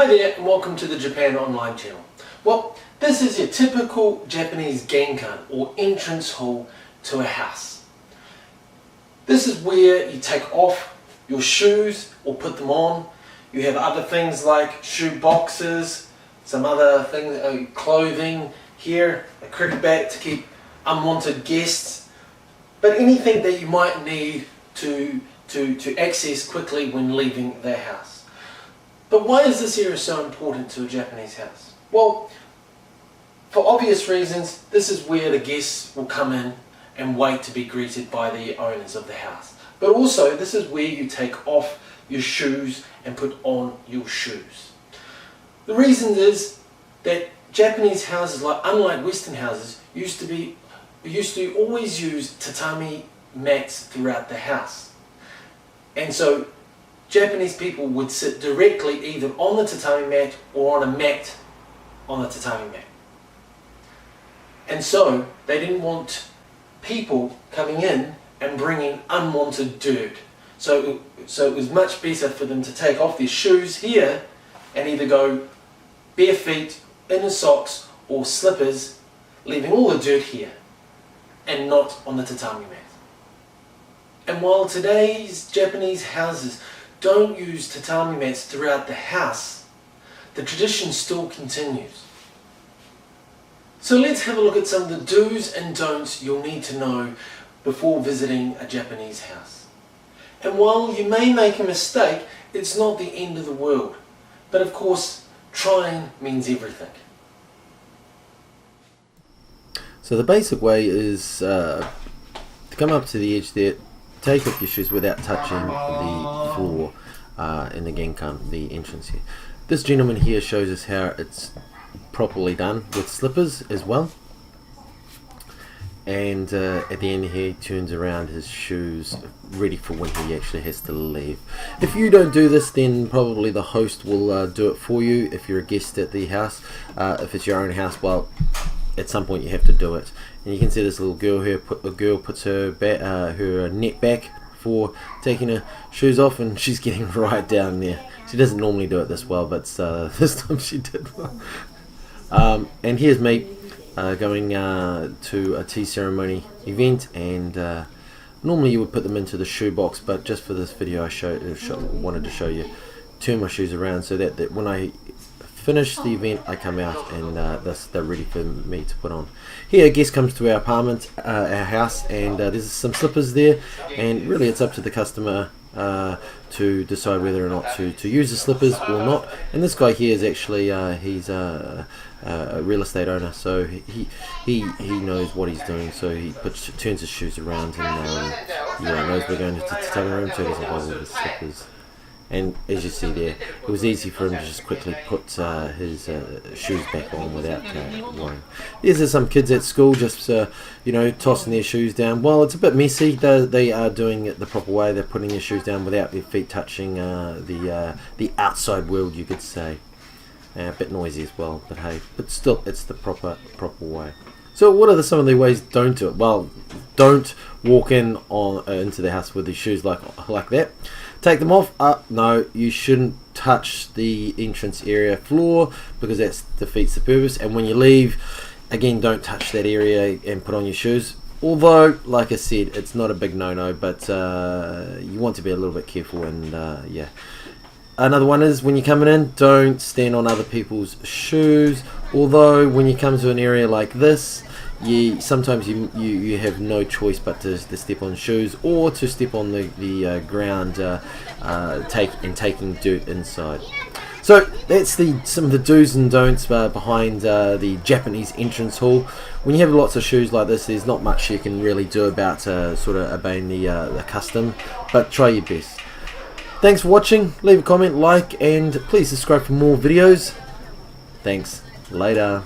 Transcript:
Hi there and welcome to the Japan Online channel. Well, this is your typical Japanese Genkan or entrance hall to a house. This is where you take off your shoes or put them on. You have other things like shoe boxes, some other things, clothing here, a cricket bat to keep unwanted guests, but anything that you might need to access quickly when leaving their house. But why is this area so important to a Japanese house? Well, for obvious reasons, this is where the guests will come in and wait to be greeted by the owners of the house. But also, this is where you take off your shoes and put on your shoes. The reason is that Japanese houses, unlike Western houses, used to always use tatami mats throughout the house. And so Japanese people would sit directly either on the tatami mat or on a mat on the tatami mat. And so they didn't want people coming in and bringing unwanted dirt. So it was much better for them to take off their shoes here and either go bare feet, inner socks or slippers, leaving all the dirt here and not on the tatami mat. And while today's Japanese houses don't use tatami mats throughout the house, the tradition still continues. So let's have a look at some of the do's and don'ts you'll need to know before visiting a Japanese house. And while you may make a mistake, it's not the end of the world. But of course, trying means everything. So the basic way is to come up to the edge there, take off your shoes without touching the floor in the Genkan, the entrance here. This gentleman here shows us how it's properly done with slippers as well. And at the end here, he turns around his shoes ready for when he actually has to leave. If you don't do this, then probably the host will do it for you if you're a guest at the house. If it's your own house, well, at some point you have to do it. And you can see this little girl here, the girl puts her net back for taking her shoes off, and she's getting right down there. She doesn't normally do it this well, but this time she did well. And here's me going to a tea ceremony event, and normally you would put them into the shoe box, but just for this video I wanted to show you, turn my shoes around so that when I finish the event I come out and they're ready for me to put on. Here a guest comes to our apartment, our house, and there's some slippers there, and really it's up to the customer to decide whether or not to use the slippers or not. And this guy here is actually he's a real estate owner, so he knows what he's doing, so he turns his shoes around and knows we're going to the tatami room, so he doesn't bother with the slippers. And as you see there, it was easy for him to just quickly put his shoes back on without worrying. There's some kids at school just tossing their shoes down. Well, it's a bit messy. They are doing it the proper way. They're putting their shoes down without their feet touching the outside world, you could say. A bit noisy as well, but hey, but still it's the proper way. So what are some of the ways don't do it? Well, don't walk into the house with your shoes like that. Take them off. No, you shouldn't touch the entrance area floor because that defeats the purpose. And when you leave, again, don't touch that area and put on your shoes. Although, like I said, it's not a big no-no, but you want to be a little bit careful. And yeah. Another one is when you're coming in, don't stand on other people's shoes. Although when you come to an area like this, sometimes you have no choice but to step on shoes or to step on the ground, taking dirt inside. So that's some of the do's and don'ts behind the Japanese entrance hall. When you have lots of shoes like this, there's not much you can really do about sort of obeying the custom, but try your best. Thanks for watching. Leave a comment, like, and please subscribe for more videos. Thanks. Later.